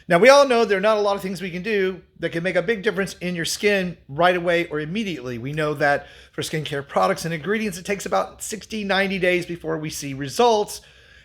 Now, we all know there are not a lot of things we can do that can make a big difference in your skin right away or immediately. We know that for skincare products and ingredients, it takes about 60, 90 days before we see results.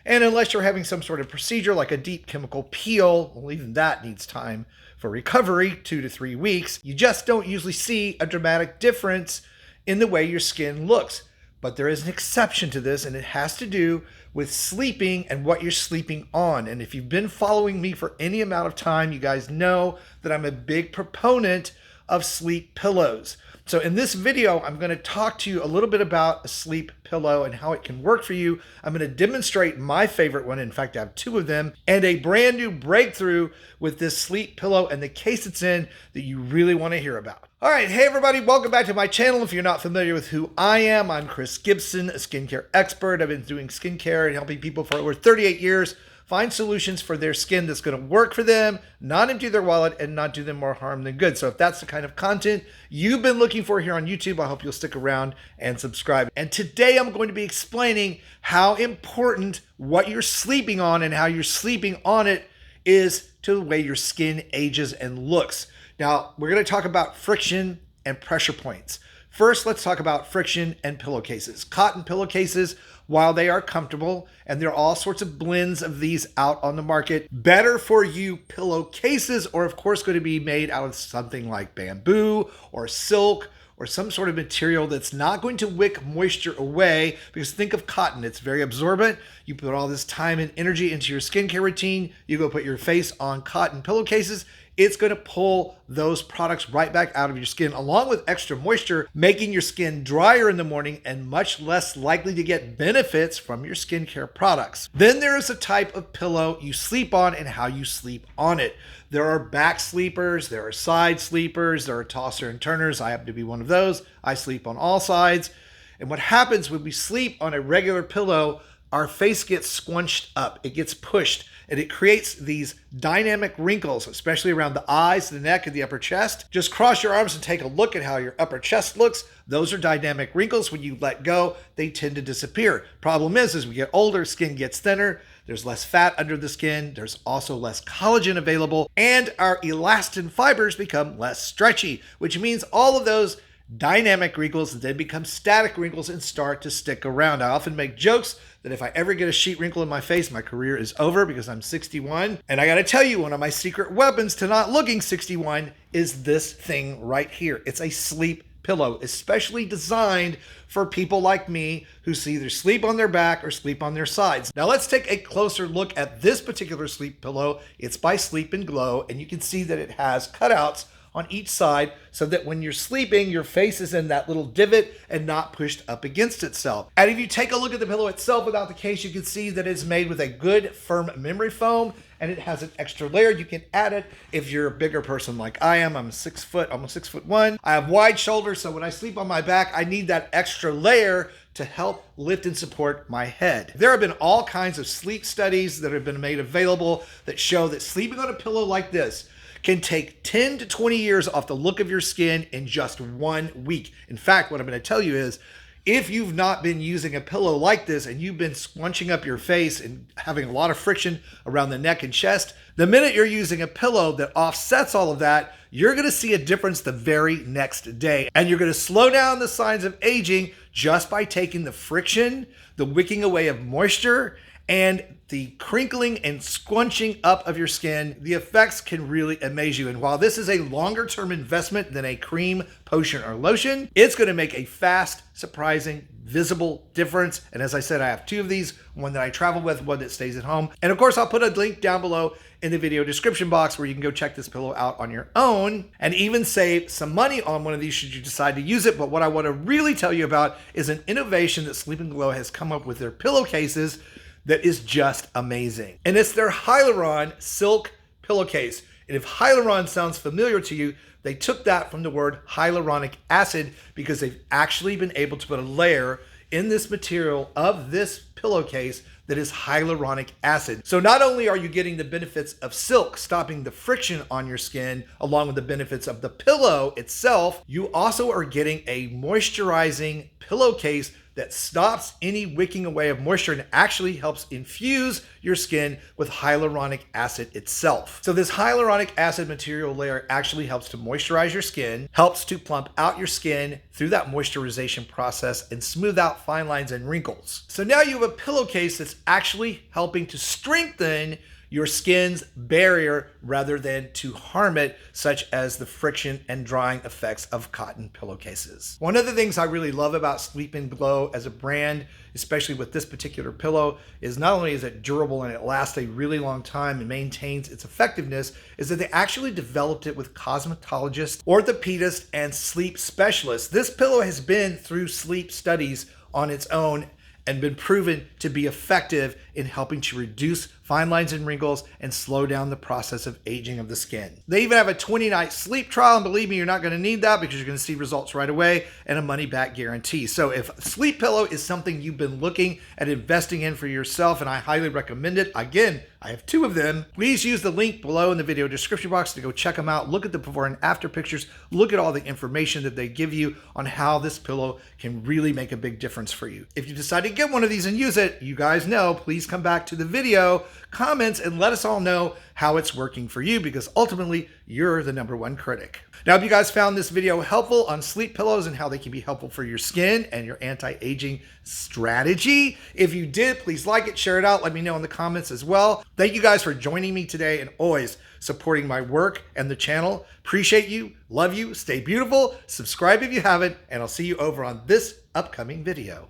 And unless you're having some sort of procedure like a deep chemical peel, well, even that needs time for recovery, 2 to 3 weeks, you just don't usually see a dramatic difference in the way your skin looks. But there is an exception to this, and it has to do with sleeping and what you're sleeping on. And if you've been following me for any amount of time, you guys know that I'm a big proponent of sleep pillows. So in this video, I'm going to talk to you a little bit about a sleep pillow and how it can work for you. I'm going to demonstrate my favorite one. In fact, I have 2 of them, and a brand new breakthrough with this sleep pillow and the case it's in that you really want to hear about. All right, hey everybody, welcome back to my channel. If you're not familiar with who I am, I'm Chris Gibson, a skincare expert. I've been doing skincare and helping people for over 38 years find solutions for their skin that's going to work for them, not empty their wallet, and not do them more harm than good. So if that's the kind of content you've been looking for here on YouTube, I hope you'll stick around and subscribe. And today I'm going to be explaining how important what you're sleeping on and how you're sleeping on it is to the way your skin ages and looks. Now, we're going to talk about friction and pressure points. First, let's talk about friction and pillowcases. Cotton pillowcases, while they are comfortable, and there are all sorts of blends of these out on the market, better for you pillowcases are of course going to be made out of something like bamboo or silk or some sort of material that's not going to wick moisture away, because think of cotton, it's very absorbent. You put all this time and energy into your skincare routine, you go put your face on cotton pillowcases, it's going to pull those products right back out of your skin, along with extra moisture, making your skin drier in the morning and much less likely to get benefits from your skincare products. Then there is a type of pillow you sleep on and how you sleep on it. There are back sleepers, there are side sleepers, there are tosser and turners. I happen to be one of those. I sleep on all sides. And what happens when we sleep on a regular pillow, our face gets squunched up, it gets pushed, and it creates these dynamic wrinkles, especially around the eyes, the neck, and the upper chest. Just cross your arms and take a look at how your upper chest looks. Those are dynamic wrinkles. When you let go, they tend to disappear. Problem is, as we get older, skin gets thinner, there's less fat under the skin, there's also less collagen available, and our elastin fibers become less stretchy, which means all of those dynamic wrinkles then become static wrinkles and start to stick around. I often make jokes that if I ever get a sheet wrinkle in my face, my career is over, because I'm 61. And I got to tell you, one of my secret weapons to not looking 61 is this thing right here. It's a sleep pillow, especially designed for people like me who either sleep on their back or sleep on their sides. Now let's take a closer look at this particular sleep pillow. It's by Sleep&Glow, and you can see that it has cutouts on each side so that when you're sleeping, your face is in that little divot and not pushed up against itself. And if you take a look at the pillow itself without the case, you can see that it's made with a good firm memory foam, and it has an extra layer. You can add it if you're a bigger person like I am. I'm 6 foot, almost 6'1". I have wide shoulders, so when I sleep on my back, I need that extra layer to help lift and support my head. There have been all kinds of sleep studies that have been made available that show that sleeping on a pillow like this can take 10 to 20 years off the look of your skin in just 1 week. In fact, what I'm going to tell you is, if you've not been using a pillow like this and you've been scrunching up your face and having a lot of friction around the neck and chest, the minute you're using a pillow that offsets all of that, you're going to see a difference the very next day. And you're going to slow down the signs of aging just by taking the friction, the wicking away of moisture, and the crinkling and scrunching up of your skin. The effects can really amaze you. And while this is a longer term investment than a cream, potion, or lotion, it's going to make a fast, surprising, visible difference. And as I said, I have 2 of these, one that I travel with, one that stays at home. And of course, I'll put a link down below in the video description box where you can go check this pillow out on your own and even save some money on one of these should you decide to use it. But what I want to really tell you about is an innovation that Sleep&Glow has come up with their pillowcases that is just amazing. And it's their Hyaluron silk pillowcase. And if Hyaluron sounds familiar to you, they took that from the word hyaluronic acid, because they've actually been able to put a layer in this material of this pillowcase that is hyaluronic acid. So not only are you getting the benefits of silk, stopping the friction on your skin, along with the benefits of the pillow itself, you also are getting a moisturizing pillowcase that stops any wicking away of moisture and actually helps infuse your skin with hyaluronic acid itself. So this hyaluronic acid material layer actually helps to moisturize your skin, helps to plump out your skin through that moisturization process and smooth out fine lines and wrinkles. So now you have a pillowcase that's actually helping to strengthen your skin's barrier rather than to harm it, such as the friction and drying effects of cotton pillowcases. One of the things I really love about Sleep&Glow as a brand, especially with this particular pillow, is not only is it durable and it lasts a really long time and maintains its effectiveness, is that they actually developed it with cosmetologists, orthopedists, and sleep specialists. This pillow has been through sleep studies on its own and been proven to be effective in helping to reduce fine lines and wrinkles and slow down the process of aging of the skin. They even have a 20-night sleep trial, and believe me, you're not going to need that because you're going to see results right away and a money-back guarantee. So if Sleep Pillow is something you've been looking at investing in for yourself, and I highly recommend it, again, I have 2 of them, please use the link below in the video description box to go check them out. Look at the before and after pictures. Look at all the information that they give you on how this pillow can really make a big difference for you. If you decide to get one of these and use it, you guys know, please come back to the video, comments, and let us all know how it's working for you, because ultimately you're the #1 critic. Now, if you guys found this video helpful on sleep pillows and how they can be helpful for your skin and your anti-aging strategy, if you did, please like it, share it out, let me know in the comments as well. Thank you guys for joining me today and always supporting my work and the channel. Appreciate you, love you, stay beautiful, subscribe if you haven't, and I'll see you over on this upcoming video.